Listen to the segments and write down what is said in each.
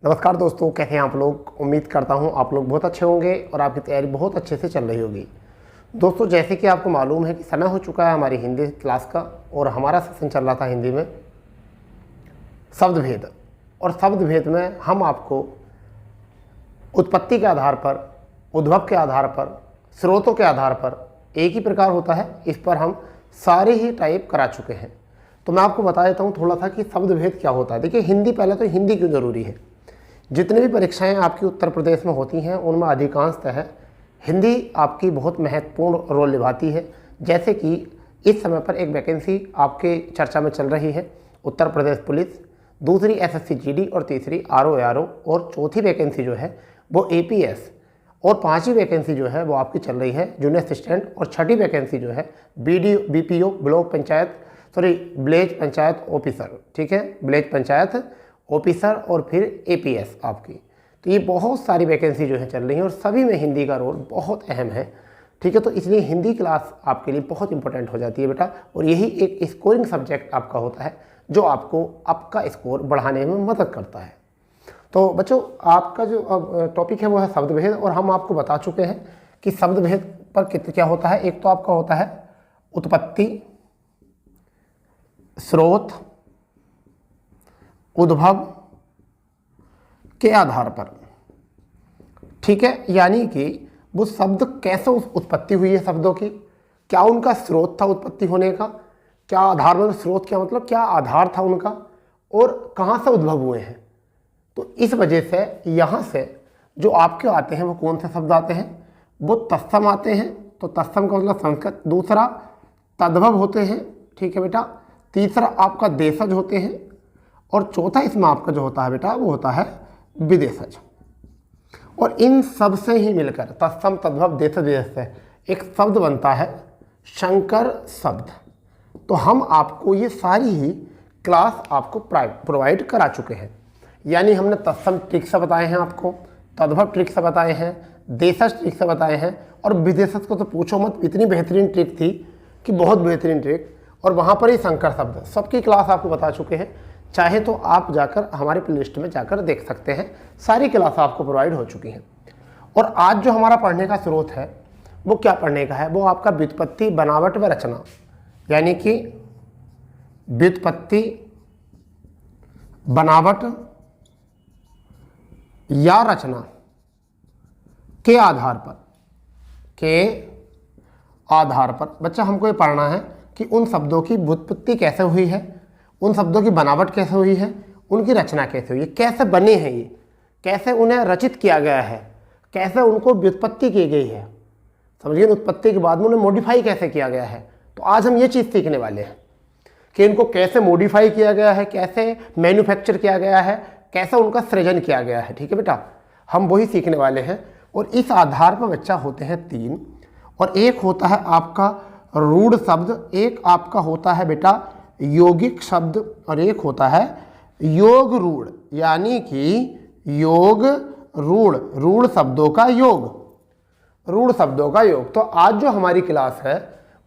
नमस्कार दोस्तों, कैसे हैं आप लोग। उम्मीद करता हूं आप लोग बहुत अच्छे होंगे और आपकी तैयारी बहुत अच्छे से चल रही होगी। दोस्तों, जैसे कि आपको मालूम है कि समय हो चुका है हमारी हिंदी क्लास का और हमारा सेशन चल रहा था हिंदी में शब्द भेद। और शब्द भेद में हम आपको उत्पत्ति के आधार पर, उद्भव के आधार पर, स्रोतों के आधार पर एक ही प्रकार होता है, इस पर हम सारे ही टाइप करा चुके हैं। तो मैं आपको बता देता हूँ थोड़ा सा कि शब्द भेद क्या होता है। देखिए, हिंदी, पहले तो हिंदी क्यों ज़रूरी है। जितनी भी परीक्षाएं आपकी उत्तर प्रदेश में होती हैं उनमें अधिकांशतः हिंदी आपकी बहुत महत्वपूर्ण रोल निभाती है। जैसे कि इस समय पर एक वैकेंसी आपके चर्चा में चल रही है, उत्तर प्रदेश पुलिस, दूसरी एसएससी जीडी और तीसरी आरओ एआरओ, और चौथी वैकेंसी जो है वो एपीएस, और पांचवी वैकेंसी जो है वो आपकी चल रही है जूनियर असिस्टेंट, और छठी वैकेंसी जो है बीपीओ विलेज पंचायत ऑफिसर। ठीक है, विलेज पंचायत ऑफिसर, और फिर एपीएस आपकी। तो ये बहुत सारी वैकेंसी जो है चल रही हैं और सभी में हिंदी का रोल बहुत अहम है। ठीक है, तो इसलिए हिंदी क्लास आपके लिए बहुत इंपॉर्टेंट हो जाती है बेटा, और यही एक स्कोरिंग सब्जेक्ट आपका होता है जो आपको आपका स्कोर बढ़ाने में मदद करता है। तो बच्चों, आपका जो टॉपिक है वो है शब्द भेद, और हम आपको बता चुके हैं कि शब्द भेद पर क्या होता है। एक तो आपका होता है उत्पत्ति, स्रोत, उद्भव के आधार पर। ठीक है, यानी कि वो शब्द कैसे उत्पत्ति हुई है शब्दों की, क्या उनका स्रोत था उत्पत्ति होने का, क्या आधार, मतलब स्रोत क्या मतलब क्या आधार था उनका, और कहाँ से उद्भव हुए हैं। तो इस वजह से यहाँ से जो आपके आते हैं वो कौन से शब्द आते हैं, वो तत्सम आते हैं। तो तत्सम का मतलब संस्कृत। दूसरा तद्भव होते हैं। ठीक है बेटा। तीसरा आपका देशज होते हैं, और चौथा इसमें आपका जो होता है बेटा वो होता है विदेशज। और इन सब से ही मिलकर तत्सम, तद्भव, देशज, विदेशज एक शब्द बनता है संकर शब्द। तो हम आपको ये सारी ही क्लास आपको प्रोवाइड करा चुके हैं। यानी हमने तत्सम ट्रिक से बताए हैं आपको, तद्भव ट्रिक से बताए हैं, देशज ट्रिक से बताए हैं, और विदेशज को तो पूछो मत, इतनी बेहतरीन ट्रिक थी कि बहुत बेहतरीन ट्रिक। और वहाँ पर ही संकर शब्द सबकी क्लास आपको बता चुके हैं। चाहे तो आप जाकर हमारे प्लेलिस्ट में जाकर देख सकते हैं, सारी क्लास आपको प्रोवाइड हो चुकी हैं। और आज जो हमारा पढ़ने का स्रोत है वो क्या पढ़ने का है, वो आपका व्युत्पत्ति, बनावट व रचना, यानी कि व्युत्पत्ति, बनावट या रचना के आधार पर बच्चा हमको ये पढ़ना है कि उन शब्दों की व्युत्पत्ति कैसे हुई है, उन शब्दों की बनावट कैसे हुई है, उनकी रचना कैसे हुई है, कैसे बने हैं ये, कैसे उन्हें रचित किया गया है, कैसे उनको व्युत्पत्ति की गई है। समझिए, उत्पत्ति के बाद में उन्हें मॉडिफाई कैसे किया गया है। तो आज हम ये चीज़ सीखने वाले हैं कि इनको कैसे मॉडिफाई किया गया है, कैसे मैन्युफैक्चर किया गया है, कैसे उनका सृजन किया गया है। ठीक है बेटा, हम वही सीखने वाले हैं। और इस आधार पर बच्चा होते हैं तीन, और एक होता है आपका रूढ़ शब्द, एक आपका होता है बेटा यौगिक शब्द, और एक होता है योग रूढ़, यानी कि योग रूढ़, रूढ़ शब्दों का योग, रूढ़ शब्दों का योग। तो आज जो हमारी क्लास है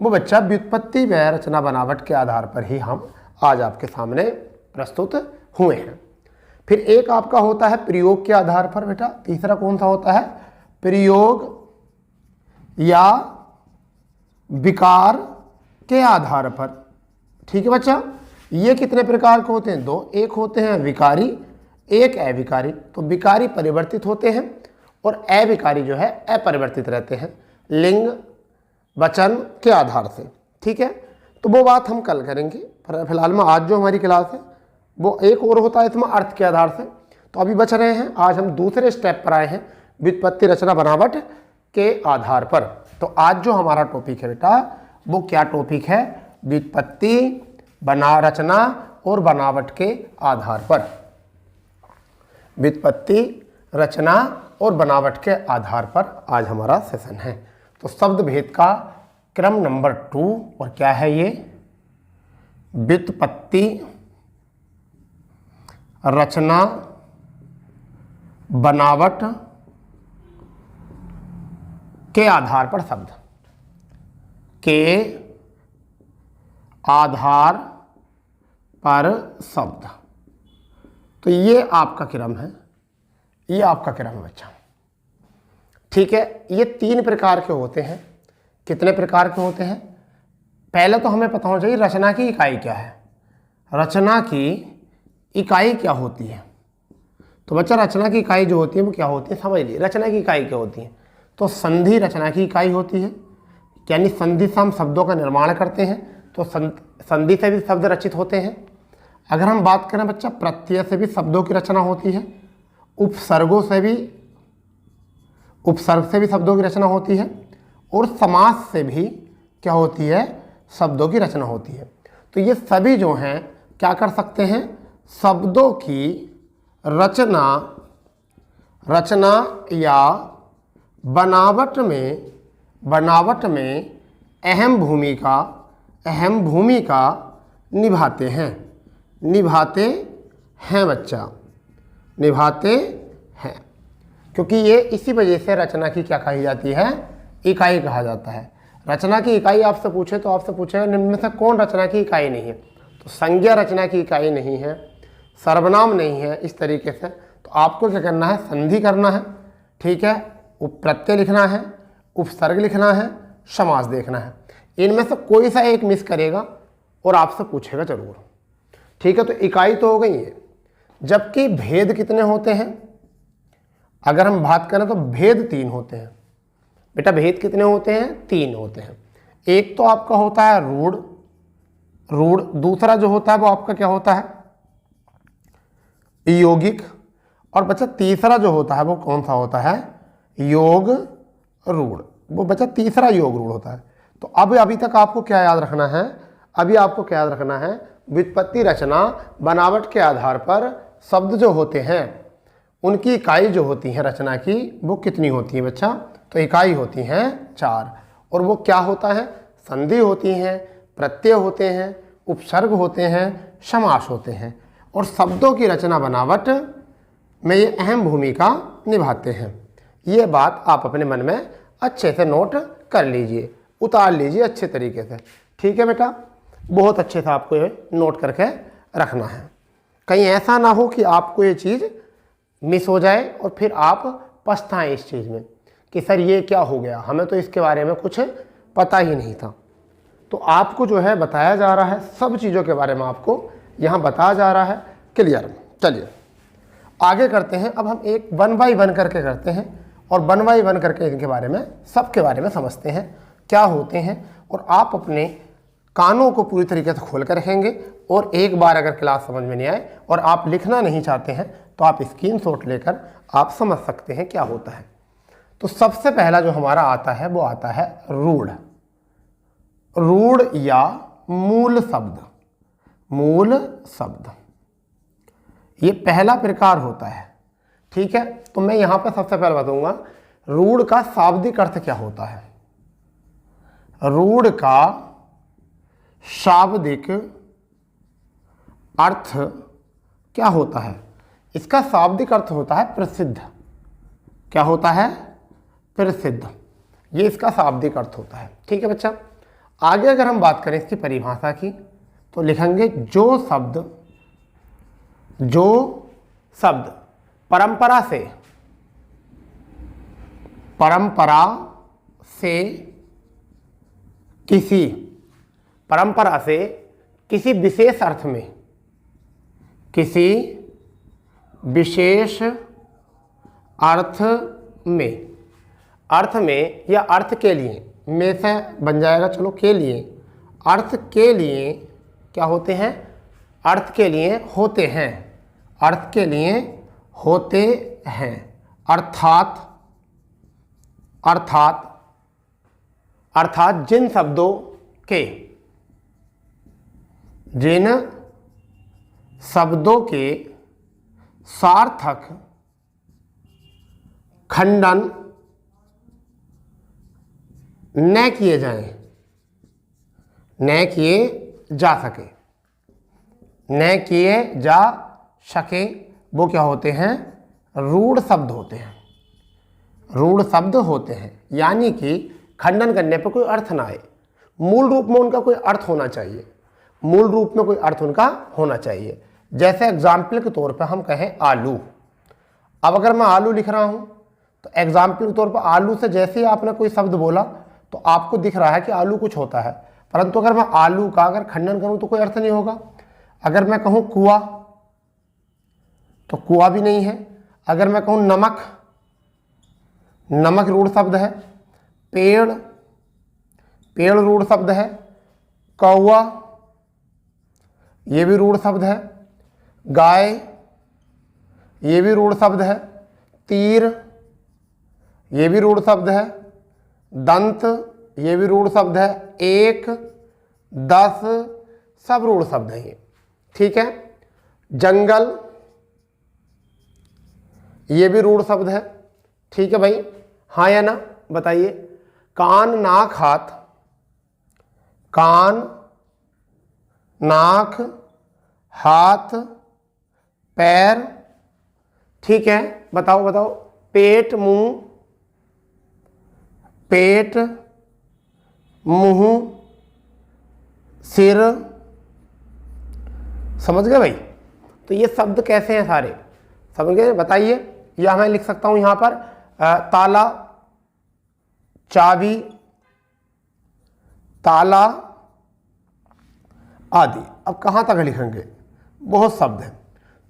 वो बच्चा व्युत्पत्ति व रचना बनावट के आधार पर ही हम आज आपके सामने प्रस्तुत हुए हैं। फिर एक आपका होता है प्रयोग के आधार पर बेटा। तीसरा कौन सा होता है, प्रयोग या विकार के आधार पर। ठीक है बच्चा, ये कितने प्रकार के होते हैं, दो। एक होते हैं विकारी, एक अविकारी। तो विकारी परिवर्तित होते हैं और अविकारी जो है अपरिवर्तित रहते हैं, लिंग वचन के आधार से। ठीक है, तो वो बात हम कल करेंगे। फिलहाल में आज जो हमारी क्लास है वो एक और होता है इसमें अर्थ के आधार से। तो अभी बच रहे हैं, आज हम दूसरे स्टेप पर आए हैं, व्युत्पत्ति, रचना, बनावट के आधार पर। तो आज जो हमारा टॉपिक है बेटा वो क्या टॉपिक है, व्युत्पत्ति, रचना और बनावट के आधार पर। व्युत्पत्ति, रचना और बनावट के आधार पर आज हमारा सेशन है। तो शब्द भेद का क्रम नंबर 2, और क्या है ये, व्युत्पत्ति, रचना, बनावट के आधार पर शब्द के आधार पर शब्द। तो ये आपका क्रम है, ये आपका क्रम है बच्चा। ठीक है, ये 3 प्रकार के होते हैं। कितने प्रकार के होते हैं? पहले तो हमें पता होना चाहिए रचना की इकाई क्या है। रचना की इकाई क्या होती है? तो बच्चा रचना की इकाई जो होती है वो क्या होती है, समझ लीजिए। रचना की इकाई क्या होती है? तो संधि रचना की इकाई होती है, यानी संधि से हम शब्दों का निर्माण करते हैं, तो संधि से भी शब्द रचित होते हैं। अगर हम बात करें बच्चा, प्रत्यय से भी शब्दों की रचना होती है, उपसर्ग से भी शब्दों की रचना होती है, और समास से भी क्या होती है, शब्दों की रचना होती है। तो ये सभी जो हैं क्या कर सकते हैं, शब्दों की रचना या बनावट में अहम भूमिका निभाते हैं बच्चा, निभाते हैं। क्योंकि ये इसी वजह से रचना की क्या कही जाती है, इकाई कहा जाता है। रचना की इकाई आपसे पूछे तो आपसे पूछेगा निम्न में से कौन रचना की इकाई नहीं है? तो संज्ञा रचना की इकाई नहीं है, सर्वनाम नहीं है। इस तरीके से तो आपको क्या करना है, संधि करना है। ठीक है, प्रत्यय लिखना है, उपसर्ग लिखना है, समास देखना है। इनमें से कोई सा एक मिस करेगा और आपसे पूछेगा जरूर। ठीक है, तो इकाई तो हो गई है। जबकि भेद कितने होते हैं? अगर हम बात करें तो भेद 3 होते हैं बेटा। भेद कितने होते हैं? 3 होते हैं। एक तो आपका होता है रूढ़, दूसरा जो होता है वो आपका क्या होता है, यौगिक, और बच्चा तीसरा जो होता है वो कौन सा होता है, योग रूढ़। वो बच्चा तीसरा योग रूढ़ होता है। तो अब अभी तक आपको क्या याद रखना है, अभी आपको क्या याद रखना है, व्युत्पत्ति रचना बनावट के आधार पर शब्द जो होते हैं उनकी इकाई जो होती है रचना की वो कितनी होती है बच्चा? तो इकाई होती हैं 4। और वो क्या होता है, संधि होती हैं, प्रत्यय होते हैं, उपसर्ग होते हैं, समास होते हैं। और शब्दों की रचना बनावट में ये अहम भूमिका निभाते हैं। ये बात आप अपने मन में अच्छे से नोट कर लीजिए, उतार लीजिए अच्छे तरीके से। ठीक है बेटा, बहुत अच्छे से आपको ये नोट करके रखना है। कहीं ऐसा ना हो कि आपको ये चीज़ मिस हो जाए और फिर आप पछताएं इस चीज़ में कि सर ये क्या हो गया, हमें तो इसके बारे में कुछ पता ही नहीं था। तो आपको जो है बताया जा रहा है, सब चीज़ों के बारे में आपको यहाँ बताया जा रहा है। क्लियर? चलिए आगे करते हैं। अब हम एक 1 बाय 1 करके करते हैं और 1 बाय 1 करके इनके बारे में, सबके बारे में समझते हैं क्या होते हैं। और आप अपने कानों को पूरी तरीके से खोल कर रखेंगे। और एक बार अगर क्लास समझ में नहीं आए और आप लिखना नहीं चाहते हैं तो आप स्क्रीनशॉट लेकर आप समझ सकते हैं क्या होता है। तो सबसे पहला जो हमारा आता है वो आता है रूढ़ या मूल शब्द। ये पहला प्रकार होता है। ठीक है, तो मैं यहां पर सबसे पहले बताऊंगा रूढ़ का शाब्दिक अर्थ क्या होता है। रूढ़ का शाब्दिक अर्थ क्या होता है? इसका शाब्दिक अर्थ होता है प्रसिद्ध। क्या होता है? प्रसिद्ध। ये इसका शाब्दिक अर्थ होता है। ठीक है बच्चा, आगे अगर हम बात करें इसकी परिभाषा की तो लिखेंगे जो शब्द परंपरा से किसी विशेष अर्थ में या अर्थ के लिए, में से बन जाएगा, चलो के लिए, अर्थ के लिए क्या होते हैं? अर्थ के लिए होते हैं, अर्थ के लिए होते हैं। अर्थात जिन शब्दों के सार्थक खंडन न किए जा सके वो क्या होते हैं? रूढ़ शब्द होते हैं। यानी कि खंडन करने पर कोई अर्थ ना आए, मूल रूप में उनका कोई अर्थ होना चाहिए। जैसे एग्जाम्पल के तौर पर हम कहें आलू। अब अगर मैं आलू लिख रहा हूँ तो एग्जाम्पल के तौर पर आलू से जैसे ही आपने कोई शब्द बोला तो आपको दिख रहा है कि आलू कुछ होता है, परंतु अगर मैं आलू का अगर खंडन करूँ तो कोई अर्थ नहीं होगा। अगर मैं कहूँ कुआं तो कुआं भी नहीं है। अगर मैं कहूँ नमक, नमक रूढ़ शब्द है। पेड़, पेड़ रूढ़ शब्द है। कौवा, ये भी रूढ़ शब्द है। गाय, ये भी रूढ़ शब्द है। तीर, ये भी रूढ़ शब्द है। दंत, ये भी रूढ़ शब्द है। एक, 10 सब रूढ़ शब्द हैं ये, ठीक है। जंगल, ये भी रूढ़ शब्द है, ठीक है भाई, हाँ या ना बताइए। कान, नाक, हाथ, कान, नाक, हाथ, पैर, ठीक है, बताओ बताओ। पेट, मुंह, पेट, मुंह, सिर, समझ गए भाई। तो ये शब्द कैसे हैं सारे, समझ गए, बताइए। या मैं लिख सकता हूं यहां पर ताला, चाबी, ताला आदि। अब कहां तक लिखेंगे, बहुत शब्द हैं।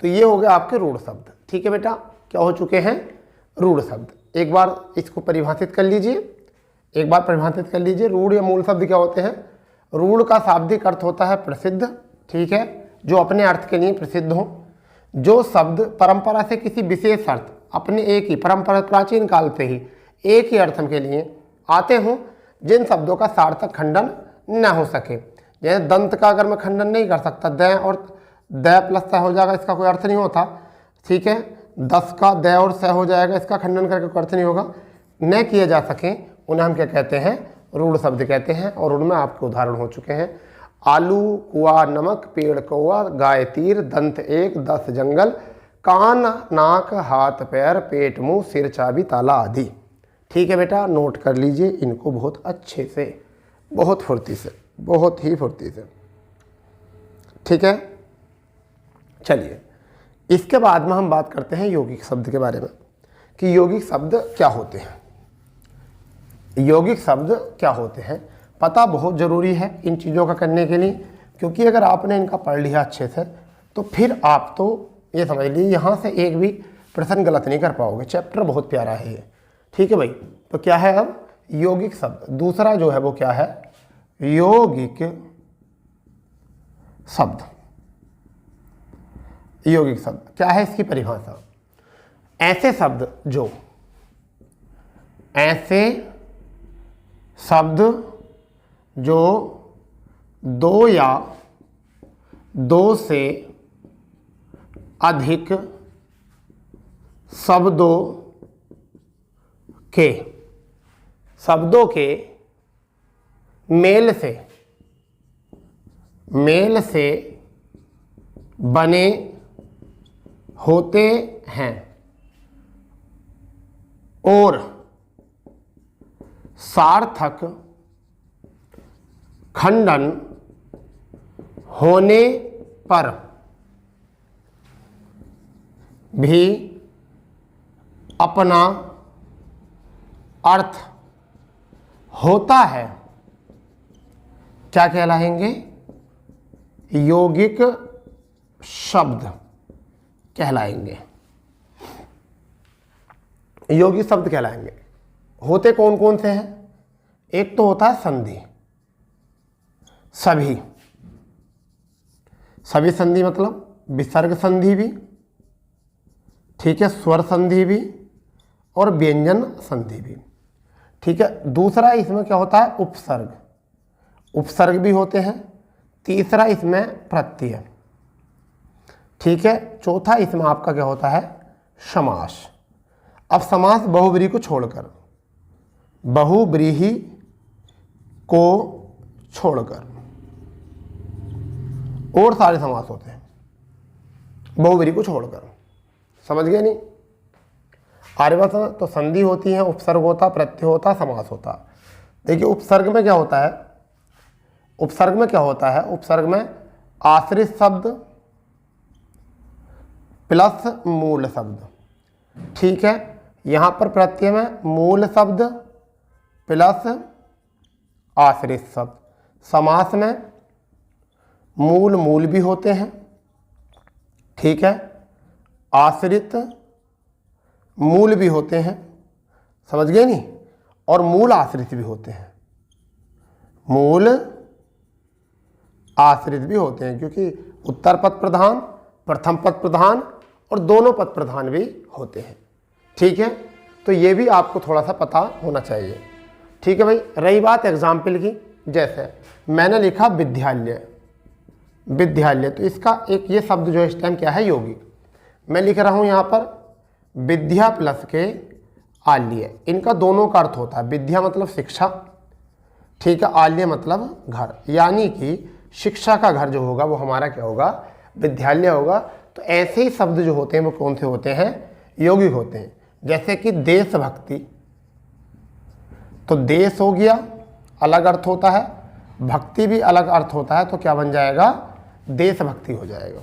तो ये हो गए आपके रूढ़ शब्द, ठीक है बेटा, क्या हो चुके हैं, रूढ़ शब्द। एक बार इसको परिभाषित कर लीजिए, एक बार परिभाषित कर लीजिए। रूढ़ या मूल शब्द क्या होते हैं। रूढ़ का शाब्दिक अर्थ होता है प्रसिद्ध, ठीक है, जो अपने अर्थ के लिए प्रसिद्ध हो। जो शब्द परंपरा से किसी विशेष अर्थ, अपने एक ही परंपरा, प्राचीन काल से ही एक ही अर्थ के लिए आते हों, जिन शब्दों का सार्थक खंडन न हो सके। जैसे दंत का अगर मैं खंडन नहीं कर सकता, द और द प्लस स हो जाएगा, इसका कोई अर्थ नहीं होता, ठीक है। 10 का द और स हो जाएगा, इसका खंडन करके कोई अर्थ नहीं होगा। न किए जा सके उन्हें हम क्या कहते हैं, रूढ़ शब्द कहते हैं। और उनमें आपके उदाहरण हो चुके हैं, आलू, कुआं, नमक, पेड़, कौवा, गाय, तीर, दंत, एक, 10 जंगल, कान, नाक, हाथ, पैर, पेट, मुंह, सिर, चाबी, ताला आदि, ठीक है बेटा। नोट कर लीजिए इनको बहुत अच्छे से, बहुत फुर्ती से, बहुत ही फुर्ती से, ठीक है। चलिए इसके बाद में हम बात करते हैं यौगिक शब्द के बारे में, कि यौगिक शब्द क्या होते हैं। यौगिक शब्द क्या होते हैं पता बहुत ज़रूरी है इन चीज़ों का करने के लिए, क्योंकि अगर आपने इनका पढ़ लिया अच्छे से तो फिर आप तो ये समझ लीजिए यहाँ से एक भी प्रश्न गलत नहीं कर पाओगे। चैप्टर बहुत प्यारा है ये, ठीक है भाई। तो क्या है अब यौगिक शब्द, दूसरा जो है वो क्या है, यौगिक शब्द। यौगिक शब्द क्या है, इसकी परिभाषा, ऐसे शब्द जो, ऐसे शब्द जो दो या दो से अधिक शब्दों के मेल से बने होते हैं और सार्थक खंडन होने पर भी अपना अर्थ होता है, क्या कहलाएंगे, यौगिक शब्द कहलाएंगे। यौगिक शब्द कहलाएंगे। होते कौन कौन से हैं, एक तो होता है संधि, सभी संधि मतलब विसर्ग संधि भी, ठीक है, स्वर संधि भी और व्यंजन संधि भी, ठीक है। दूसरा इसमें क्या होता है, उपसर्ग, उपसर्ग भी होते हैं। तीसरा इसमें प्रत्यय, ठीक है। चौथा इसमें आपका क्या होता है, समास। अब समास बहुव्रीहि को छोड़कर, बहुव्रीहि को छोड़कर और सारे समास होते हैं बहुव्रीहि को छोड़कर, समझ गए नहीं। आर्यवचन तो संधि होती है, उपसर्ग होता, प्रत्यय होता, समास होता। देखिए उपसर्ग में क्या होता है, उपसर्ग में क्या होता है, उपसर्ग में आश्रित शब्द प्लस मूल शब्द, ठीक है। यहाँ पर प्रत्यय में मूल शब्द प्लस आश्रित शब्द। समास में मूल मूल भी होते हैं, ठीक है, आश्रित मूल भी होते हैं, समझ गए नहीं, और मूल आश्रित भी होते हैं, मूल आश्रित भी होते हैं, क्योंकि उत्तर पद प्रधान, प्रथम पद प्रधान और दोनों पद प्रधान भी होते हैं, ठीक है। तो ये भी आपको थोड़ा सा पता होना चाहिए, ठीक है भाई। रही बात एग्जाम्पल की, जैसे मैंने लिखा विद्यालय, विद्यालय, तो इसका एक ये शब्द जो इस टाइम क्या है, यौगिक। मैं लिख रहा हूँ यहाँ पर विद्या प्लस के आल्य, इनका दोनों का अर्थ होता है, विद्या मतलब शिक्षा, ठीक है, आल्य मतलब घर, यानी कि शिक्षा का घर जो होगा वो हमारा क्या होगा, विद्यालय होगा। तो ऐसे ही शब्द जो होते हैं वो कौन से होते हैं, यौगिक होते हैं। जैसे कि देशभक्ति, तो देश हो गया, अलग अर्थ होता है, भक्ति भी अलग अर्थ होता है, तो क्या बन जाएगा, देशभक्ति हो जाएगा,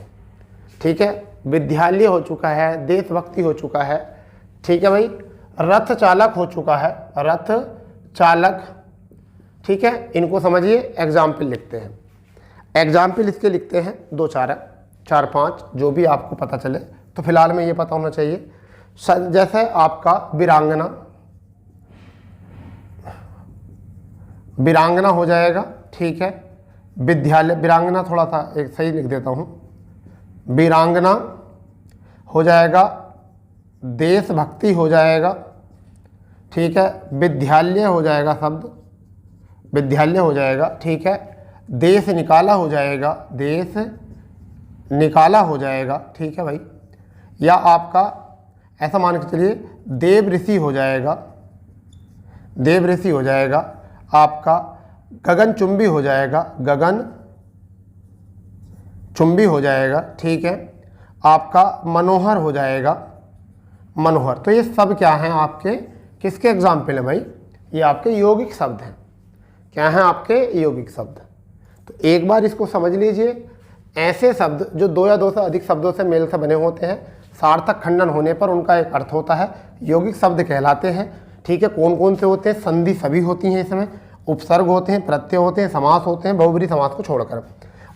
ठीक है। विद्यालय हो चुका है, देशभक्ति हो चुका है, ठीक है भाई। रथ चालक हो चुका है, रथ चालक, ठीक है। इनको समझिए, एग्जाम्पल लिखते हैं, एग्जाम्पल इसके लिखते हैं 2 4 5 जो भी आपको पता चले, तो फिलहाल में ये पता होना चाहिए। जैसे आपका वीरांगना, वीरांगना हो जाएगा, ठीक है। विद्यालय, वीरांगना थोड़ा सा एक सही लिख देता हूँ, वीरांगना हो जाएगा, देशभक्ति हो जाएगा, ठीक है, विद्यालय हो जाएगा शब्द, विद्यालय हो जाएगा, ठीक है। देश निकाला हो जाएगा, देश निकाला हो जाएगा, ठीक है भाई। या आपका ऐसा मान के चलिए देव ऋषि हो जाएगा, देव ऋषि हो जाएगा। आपका गगन चुंबी हो जाएगा, गगन चुंबी हो जाएगा, ठीक है। आपका मनोहर हो जाएगा, मनोहर। तो ये सब क्या हैं आपके, किसके एग्जाम्पल है भाई, ये आपके यौगिक शब्द हैं। क्या हैं आपके यौगिक शब्द। तो एक बार इसको समझ लीजिए, ऐसे शब्द जो 2 या 2 से अधिक शब्दों से मेल से बने होते हैं, सार्थक खंडन होने पर उनका एक अर्थ होता है, यौगिक शब्द कहलाते हैं, ठीक है। कौन कौन से होते हैं, संधि सभी होती हैं इसमें, उपसर्ग होते हैं, प्रत्यय होते हैं, समास होते हैं, बहुब्रीहि समास को छोड़कर।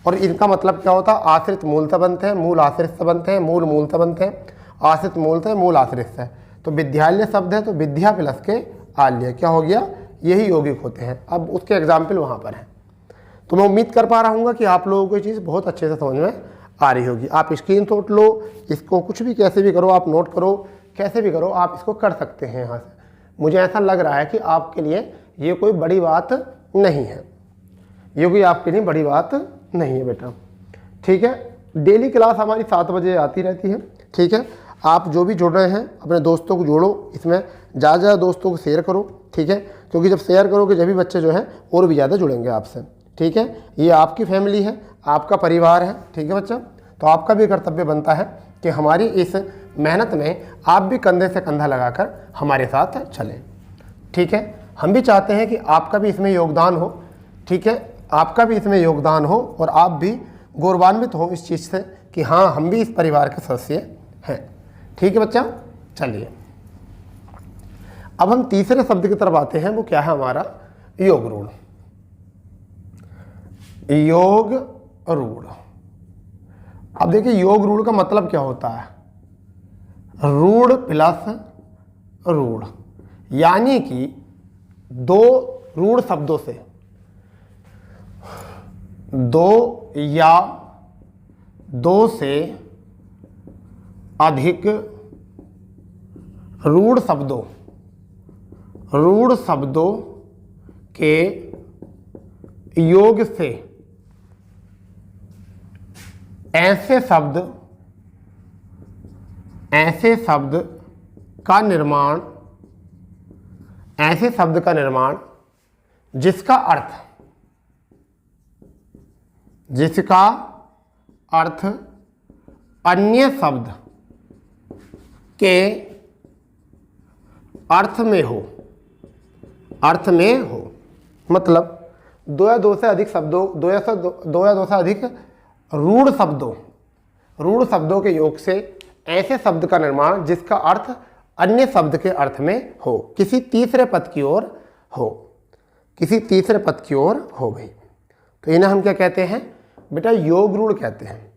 और इनका मतलब क्या होता है, आश्रित मूल से बनते हैं, मूल आश्रित से बनते हैं, मूल मूल से बनते हैं, आश्रित मूल से, मूल आश्रित से। तो विद्यालय शब्द है तो विद्या प्लस के आल्य क्या हो गया, यही यौगिक होते हैं। अब उसके एग्जाम्पल वहाँ पर हैं। तो मैं उम्मीद कर पा रहा हूँ कि आप लोगों को ये चीज़ बहुत अच्छे से समझ में आ रही होगी। आप स्क्रीनशॉट लो, इसको कुछ भी कैसे भी करो, आप नोट करो, कैसे भी करो, आप इसको कर सकते हैं यहाँ से। मुझे ऐसा लग रहा है कि आपके लिए ये कोई बड़ी बात नहीं है, ये कोई आपके लिए बड़ी बात नहीं है बेटा, ठीक है। डेली क्लास हमारी 7 बजे आती रहती है, ठीक है। आप जो भी जुड़ रहे हैं अपने दोस्तों को जोड़ो, इसमें ज़्यादा ज़्यादा दोस्तों को शेयर करो, ठीक है, क्योंकि जब शेयर करोगे जब भी बच्चे जो हैं और भी ज़्यादा जुड़ेंगे आपसे, ठीक है। ये आपकी फैमिली है, आपका परिवार है, ठीक है बच्चा। तो आपका भी कर्तव्य बनता है कि हमारी इस मेहनत में आप भी कंधे से कंधा लगाकर हमारे साथ चलें, ठीक है। हम भी चाहते हैं कि आपका भी इसमें योगदान हो, ठीक है, आपका भी इसमें योगदान हो और आप भी गौरवान्वित हो इस चीज़ से कि हाँ हम भी इस परिवार के सदस्य हैं, ठीक है बच्चा। चलिए अब हम तीसरे शब्द की तरफ आते हैं, वो क्या है हमारा, योग रूढ़। योग रूढ़। अब देखिए योग रूढ़ का मतलब क्या होता है, रूढ़ प्लस रूढ़, यानी कि 2 रूढ़ शब्दों से 2 या 2 से अधिक रूढ़ शब्दों के योग से ऐसे शब्द का निर्माण जिसका अर्थ अन्य शब्द के अर्थ में हो, मतलब 2 या 2 से अधिक शब्दों, 2 या 2 से अधिक रूढ़ शब्दों के योग से ऐसे शब्द का निर्माण जिसका अर्थ अन्य शब्द के अर्थ में हो, किसी तीसरे पद की ओर हो, किसी तीसरे पद की ओर हो भाई। तो इन्हें हम क्या कहते हैं बेटा, योग रूढ़ कहते हैं।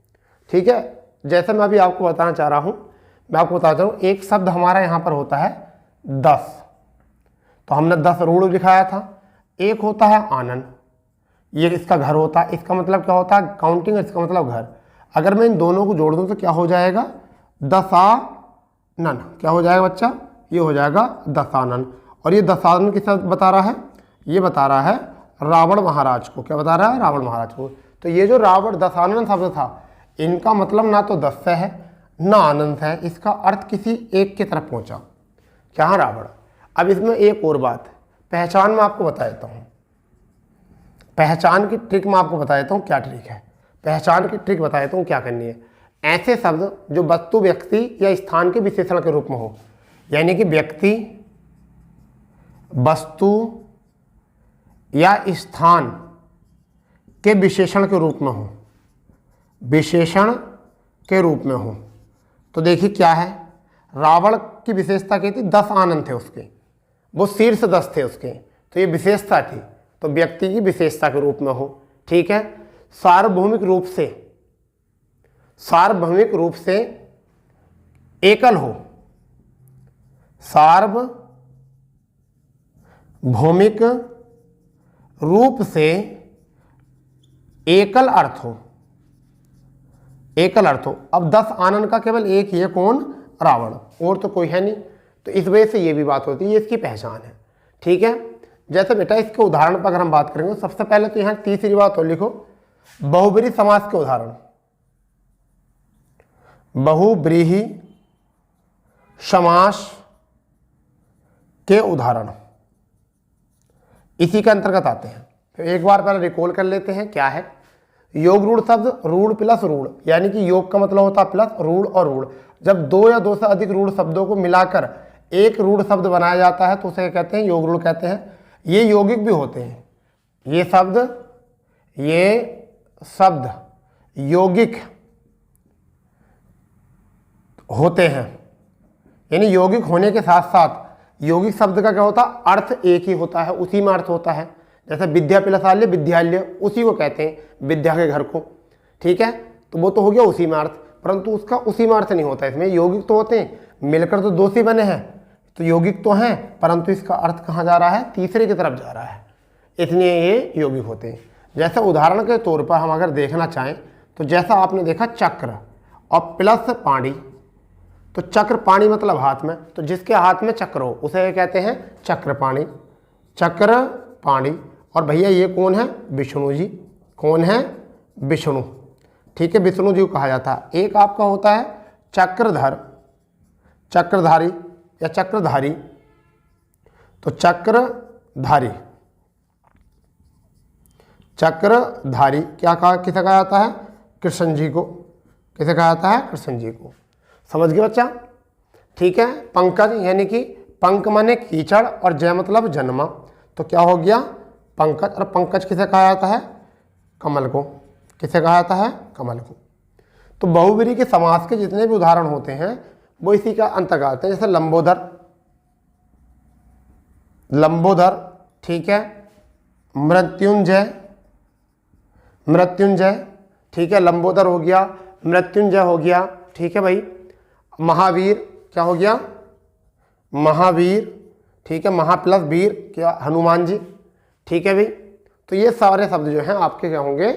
ठीक है, जैसे मैं अभी आपको बताना चाह रहा हूं, मैं आपको बताता हूं, एक शब्द हमारा यहां पर होता है 10, तो हमने 10 रूढ़ दिखाया था। एक होता है आनन, ये इसका घर होता है, इसका मतलब क्या होता है काउंटिंग, इसका मतलब घर। अगर मैं इन दोनों को जोड़ दूं तो क्या हो जाएगा, दशानन। क्या हो जाएगा बच्चा, ये हो जाएगा दशानन। और ये दशानन किसका बता रहा है, ये बता रहा है रावण महाराज को। क्या बता रहा है, रावण महाराज को। तो ये जो रावण दशानन शब्द था, इनका मतलब ना तो 10 से है ना आनंद है, इसका अर्थ किसी एक की तरफ पहुंचा, क्या, रावण। अब इसमें एक और बात, पहचान में आपको बता देता हूँ, पहचान की ट्रिक में आपको बता देता हूँ क्या ट्रिक है। पहचान की ट्रिक बता देता हूँ क्या करनी है। ऐसे शब्द जो वस्तु, व्यक्ति या स्थान के विशेषण के रूप में हो, यानी कि व्यक्ति, वस्तु या स्थान के विशेषण के रूप में हो, विशेषण के रूप में हो। तो देखिए क्या है, रावण की विशेषता क्या थी, 10 आनंद थे उसके, वो शीर्ष 10 थे उसके, तो ये विशेषता थी, तो व्यक्ति की विशेषता के रूप में हो। ठीक है, सार्वभौमिक रूप से, सार्वभौमिक रूप से एकल हो, सार्वभौमिक रूप से एकल अर्थ हो, एकल अर्थ हो। अब 10 आनंद का केवल एक ही है, कौन, रावण, और तो कोई है नहीं। तो इस वजह से ये भी बात होती है, ये इसकी पहचान है। ठीक है, जैसे बेटा इसके उदाहरण पर अगर हम बात करेंगे, सबसे पहले तो यहाँ तीसरी बात और लिखो, बहुब्रीहि समास के उदाहरण, बहुब्रीहि समास के उदाहरण इसी के अंतर्गत आते हैं। तो एक बार पहले रिकॉल कर लेते हैं क्या है। योग रूढ़ शब्द, रूढ़ प्लस रूढ़, यानी कि योग का मतलब होता है प्लस रूढ़ और रूढ़। जब 2 या 2 से अधिक रूढ़ शब्दों को मिलाकर एक रूढ़ शब्द बनाया जाता है तो उसे कहते हैं योग रूढ़ कहते हैं। ये यौगिक भी होते हैं, ये शब्द यौगिक होते हैं, यानी यौगिक होने के साथ साथ यौगिक शब्द का क्या होता है, अर्थ एक ही होता है, उसी में अर्थ होता है। जैसे विद्या प्लसाल्य विद्यालय, उसी को कहते हैं, विद्या के घर को। ठीक है, तो वो तो हो गया उसी में अर्थ, परंतु उसका उसी में अर्थ नहीं होता। इसमें यौगिक तो होते हैं, मिलकर तो 2 से बने हैं, तो यौगिक तो हैं, परंतु इसका अर्थ कहाँ जा रहा है, तीसरे की तरफ जा रहा है, इसलिए ये यौगिक होते हैं। जैसे उदाहरण के तौर पर हम अगर देखना चाहें तो जैसा आपने देखा चक्र और प्लस पाणी, तो चक्र पाणी मतलब हाथ में, तो जिसके हाथ में चक्र हो उसे कहते हैं चक्रपाणी, चक्रपाणी। और भैया ये कौन है, विष्णु जी, कौन है, विष्णु। ठीक है, विष्णु जी को कहा जाता है। एक आपका होता है चक्रधर, चक्रधारी या चक्रधारी, तो चक्रधारी, चक्रधारी क्या कहा, किसे कहा जाता है, कृष्ण जी को। किसे कहा जाता है, कृष्ण जी को। समझ गए बच्चा। ठीक है, पंकज यानी कि पंक माने कीचड़ और जय मतलब जन्मा, तो क्या हो गया पंकज। और पंकज किसे कहा जाता है, कमल को। किसे कहा जाता है, कमल को। तो बहुब्रीहि के समास के जितने भी उदाहरण होते हैं वो इसी का अंतर्गत आते हैं। जैसे लंबोदर, लंबोदर, ठीक है, मृत्युंजय, मृत्युंजय, ठीक है, लंबोदर हो गया, मृत्युंजय हो गया। ठीक है भाई, महावीर क्या हो गया, महावीर, ठीक है, महा प्लस वीर क्या, हनुमान जी। ठीक है भाई, तो ये सारे शब्द जो हैं आपके क्या होंगे,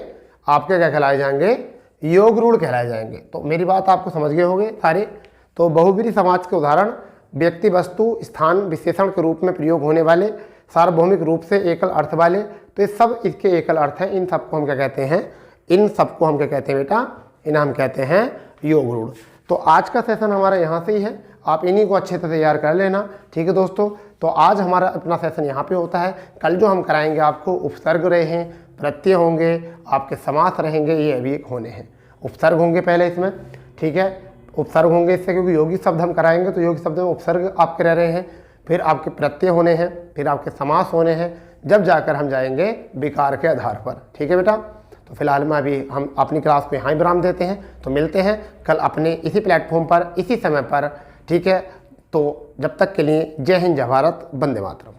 आपके क्या कहलाए जाएंगे, योग रूढ़ कहलाए जाएंगे। तो मेरी बात आपको समझ गए होंगे सारे। तो बहुब्रीहि समास के उदाहरण व्यक्ति, वस्तु, स्थान, विशेषण के रूप में प्रयोग होने वाले, सार्वभौमिक रूप से एकल अर्थ वाले, तो ये सब इसके एकल अर्थ हैं। इन सबको हम क्या कहते हैं, इन सबको हम क्या कहते हैं बेटा, इन्हें हम कहते हैं योग रूढ़। तो आज का सेशन हमारा यहाँ से ही है, आप इन्हीं को अच्छे से तैयार कर लेना। ठीक है दोस्तों, तो आज हमारा अपना सेशन यहाँ पे होता है। कल जो हम कराएंगे आपको उपसर्ग रहे हैं, प्रत्यय होंगे, आपके समास रहेंगे, ये अभी एक होने हैं। उपसर्ग होंगे पहले इसमें, ठीक है, उपसर्ग होंगे इससे, क्योंकि यौगिक शब्द हम कराएंगे तो यौगिक शब्द में उपसर्ग आपके रह रहे हैं, फिर आपके प्रत्यय होने हैं, फिर आपके समास होने हैं, जब जाकर हम जाएंगे विकार के आधार पर। ठीक है बेटा, तो फिलहाल में अभी हम अपनी क्लास में यहाँ विराम देते हैं। तो मिलते हैं कल अपने इसी प्लेटफॉर्म पर इसी समय पर, ठीक है। तो जब तक के लिए जय हिंद, जय भारत, वंदे मातरम।